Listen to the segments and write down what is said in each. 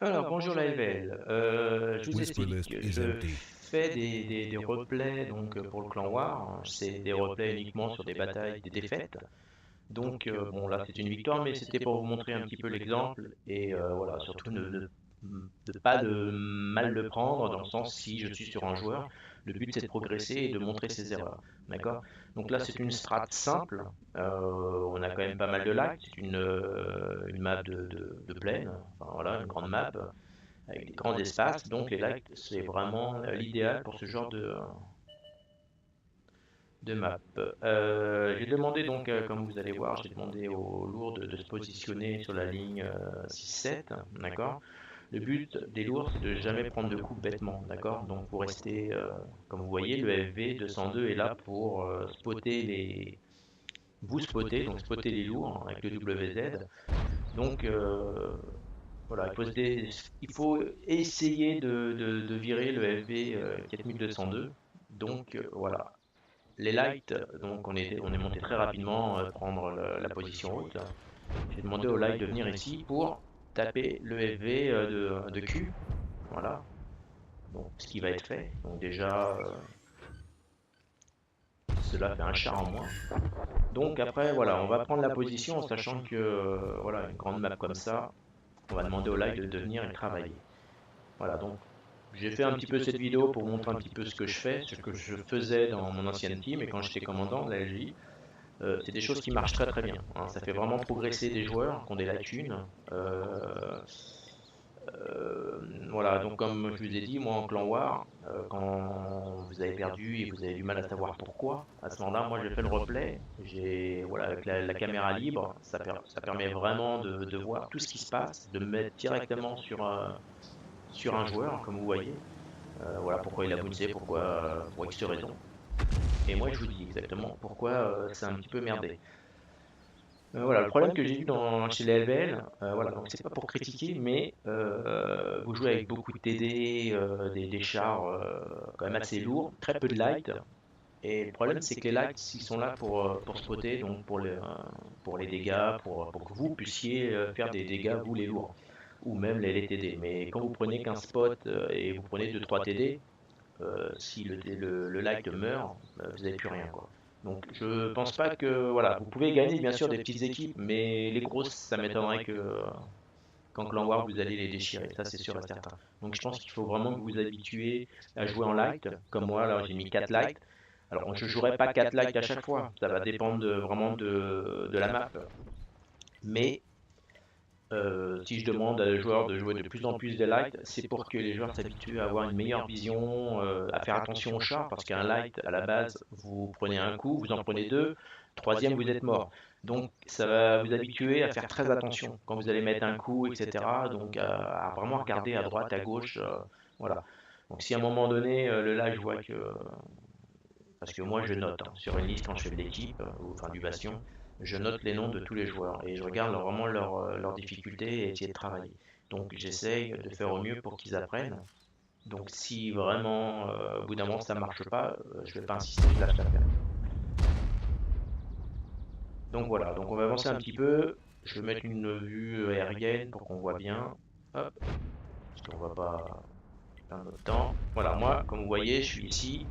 Alors, bonjour la LVL. Je vous Whisper explique. list is Je empty. fais des replays donc, pour le clan War. C'est des replays uniquement sur des batailles, des défaites. Donc, bon, là, c'est une victoire, mais c'était pour vous montrer un petit peu l'exemple. Et voilà, surtout de pas de mal le prendre, dans le sens si je suis sur un joueur, le but c'est de progresser et de montrer ses erreurs. D'accord? Donc là, c'est une strat simple. On a quand même pas mal de lags. C'est une map de plaine. Enfin, voilà, une grande map avec des grands espaces. Donc les lags, c'est vraiment l'idéal pour ce genre de map. J'ai demandé donc, comme vous allez voir, j'ai demandé aux lourds de se positionner sur la ligne 6-7, d'accord. Le but des lourds, c'est de jamais prendre de coups bêtement, d'accord. Donc vous restez, comme vous voyez, le FV 202 est là pour spotter vous spotter, donc spotter les lourds avec le WZ. Donc voilà, il faut essayer de virer le FV 4202. Donc voilà, les lights, donc on est monté très rapidement prendre la position haute. J'ai demandé aux lights de venir ici pour taper le FV de Q. Voilà, donc ce qui va être fait. Donc déjà, cela fait un char en moins. Donc après, voilà, on va prendre la position en sachant que, voilà, une grande map comme ça, on va demander aux lights de venir et travailler. Voilà, donc j'ai fait un petit peu cette vidéo pour montrer un petit peu ce que je fais, ce que je faisais dans mon ancienne team et quand j'étais commandant de la LJ. C'est des choses qui marchent très très bien, hein. Ça fait vraiment progresser des joueurs qui ont des lacunes. Voilà, donc comme je vous ai dit, moi en clan War, quand vous avez perdu et vous avez du mal à savoir pourquoi, à ce moment-là, moi j'ai fait le replay. Voilà, avec la caméra libre, ça permet vraiment de voir tout ce qui se passe, de me mettre directement sur un joueur, comme vous voyez. Voilà pourquoi il a bounce, pourquoi, pour X raison. Et moi je vous dis exactement pourquoi c'est un petit peu merdé. Voilà, le problème que j'ai eu chez les LVL, voilà, donc c'est pas pour critiquer, mais vous jouez avec beaucoup de TD, des chars quand même assez lourds, très peu de light, et le problème c'est que les lights ils sont là pour spotter, donc pour les dégâts, pour que vous puissiez faire des dégâts, vous les lourds, ou même les TD. Mais quand vous prenez qu'un spot et vous prenez 2-3 TD, si le light meurt, vous n'avez plus rien, quoi. Donc je pense pas que voilà, vous pouvez gagner bien sûr des petites équipes, mais les grosses, ça m'étonnerait que qu'en Clan War vous allez les déchirer, ça c'est sûr et certain. Donc je pense qu'il faut vraiment que vous vous habituez à jouer en light, comme moi là j'ai mis 4 light. Alors je jouerai pas 4 light à chaque fois, ça va dépendre vraiment de la map. Mais si je demande à les joueurs de jouer de plus en plus des lights, c'est pour que les joueurs s'habituent à avoir une meilleure vision, à faire attention aux chars, parce qu'un light, à la base, vous prenez un coup, vous en prenez deux, troisième, vous êtes mort. Donc ça va vous habituer à faire très attention quand vous allez mettre un coup, etc. Donc à vraiment regarder à droite, à gauche, voilà. Donc si à un moment donné, le light, je vois que parce que moi je note hein, sur une liste quand je fais de l'équipe, ou enfin du bastion, je note les noms de tous les joueurs et je regarde vraiment leurs difficultés et essayer de travailler. Donc j'essaye de faire au mieux pour qu'ils apprennent. Donc si vraiment au bout d'un moment ça marche pas, je vais pas insister, je lâche l'affaire. Donc voilà, donc on va avancer un petit peu. Je vais mettre une vue aérienne pour qu'on voit bien. Hop, parce qu'on va pas perdre notre temps. Voilà, moi, comme vous voyez, je suis ici.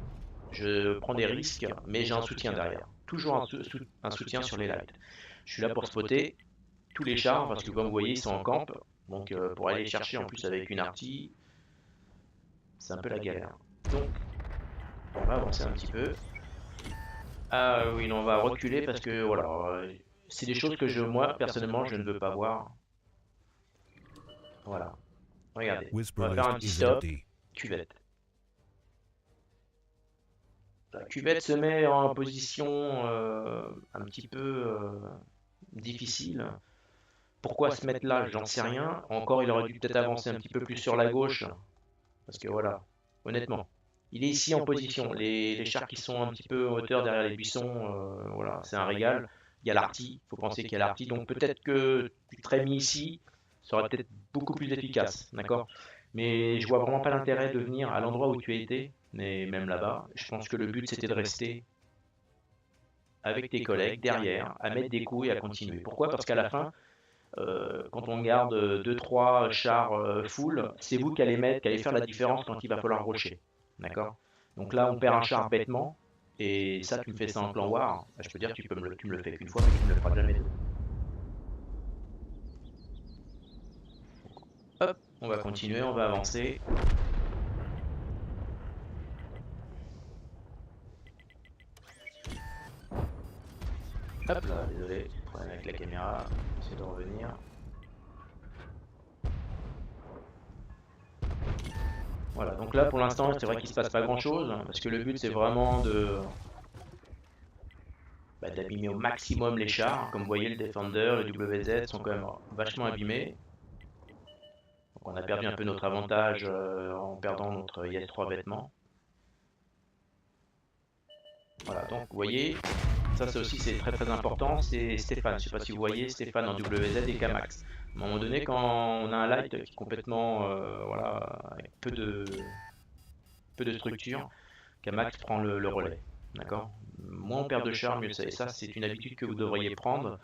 Je prends des risques, mais j'ai un soutien derrière. Toujours un soutien sur les lights. Je suis là pour spotter tous les chars, parce que comme vous voyez, ils sont en camp. Donc pour aller les chercher en plus avec une artille, c'est un peu la galère. Donc on va avancer un petit peu. Ah oui, non, on va reculer parce que voilà, c'est des choses que moi, personnellement, je ne veux pas voir. Voilà, regardez. On Whisper va faire un list petit is stop. empty. Cuvette. La cuvette se met en position un petit peu difficile. Pourquoi se mettre là, j'en sais rien. Encore, il aurait dû peut-être avancer un petit peu plus sur la gauche. Parce que voilà, honnêtement, il est ici en position. Les chars qui sont un petit peu en hauteur derrière les buissons, voilà, c'est un régal. Il y a l'arty, il faut penser qu'il y a l'arty. Donc peut-être que tu serais mis ici, ça aurait peut-être beaucoup plus efficace, d'accord. Mais je vois vraiment pas l'intérêt de venir à l'endroit où tu as été, mais même là-bas. Je pense que le but c'était de rester avec tes collègues derrière, à mettre des coups et à continuer. Pourquoi? Parce qu'à la fin, quand on garde 2-3 chars full, c'est vous qui allez faire la différence quand il va falloir rusher. D'accord? Donc là, on perd un char bêtement, et ça, tu me fais ça en clan war, bah, je peux dire, tu me le fais qu'une fois, mais tu me le feras jamais deux. Hop, on va continuer, on va avancer. Hop là, désolé, problème avec la caméra, j'essaie de revenir. Voilà, donc là pour l'instant c'est vrai qu'il se passe pas grand chose, parce que le but c'est vraiment d'abîmer au maximum les chars. Comme vous voyez, le Defender, le WZ sont quand même vachement abîmés. Donc on a perdu un peu notre avantage en perdant notre IS-3 vêtements. Voilà, donc vous voyez, ça aussi c'est très très important, c'est Stéphane. Je ne sais pas si vous voyez Stéphane en WZ et Kamax. À un moment donné, quand on a un light qui est complètement, voilà, avec peu de structure, Kamax prend le relais. D'accord? Moins on perd de char, mieux c'est. Et ça, c'est une habitude que vous devriez prendre,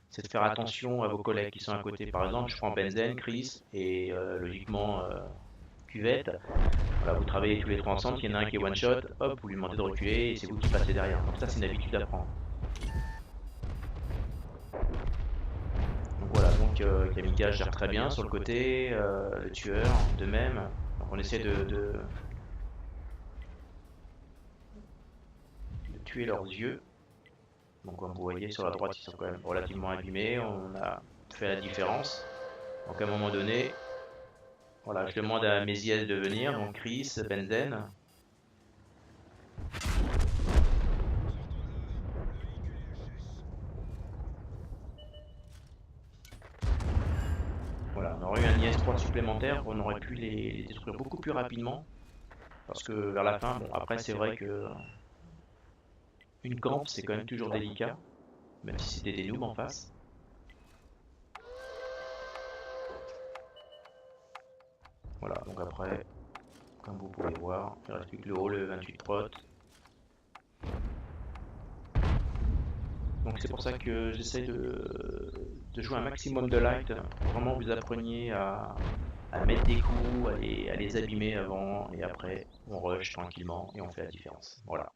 c'est de faire attention à vos collègues qui sont à côté. Par exemple, je prends Benzen, Chris et logiquement Cuvette. Voilà, vous travaillez tous les trois ensemble, s'il y en a un qui est one shot, hop, vous lui demandez de reculer et c'est vous qui passez derrière. Donc ça, c'est une habitude à prendre. Donc voilà, donc Kamika gère très bien sur le côté, le tueur de même. Donc on essaie de tuer leurs yeux. Donc comme vous voyez sur la droite, ils sont quand même relativement abîmés. On a fait la différence. Donc à un moment donné, voilà, je demande à mes IS de venir, donc Chris, Benzen. Voilà, on aurait eu un IS-3 supplémentaire, on aurait pu les détruire beaucoup plus rapidement. Parce que vers la fin, bon après c'est vrai que une camp c'est quand même toujours délicat, même si c'était des noobs en face. Voilà, donc après, comme vous pouvez voir, il reste plus que le haut, le 28 prot. Donc c'est pour ça que j'essaie de jouer un maximum de light pour vraiment vous appreniez à mettre des coups, à les abîmer avant et après on rush tranquillement et on fait la différence. Voilà.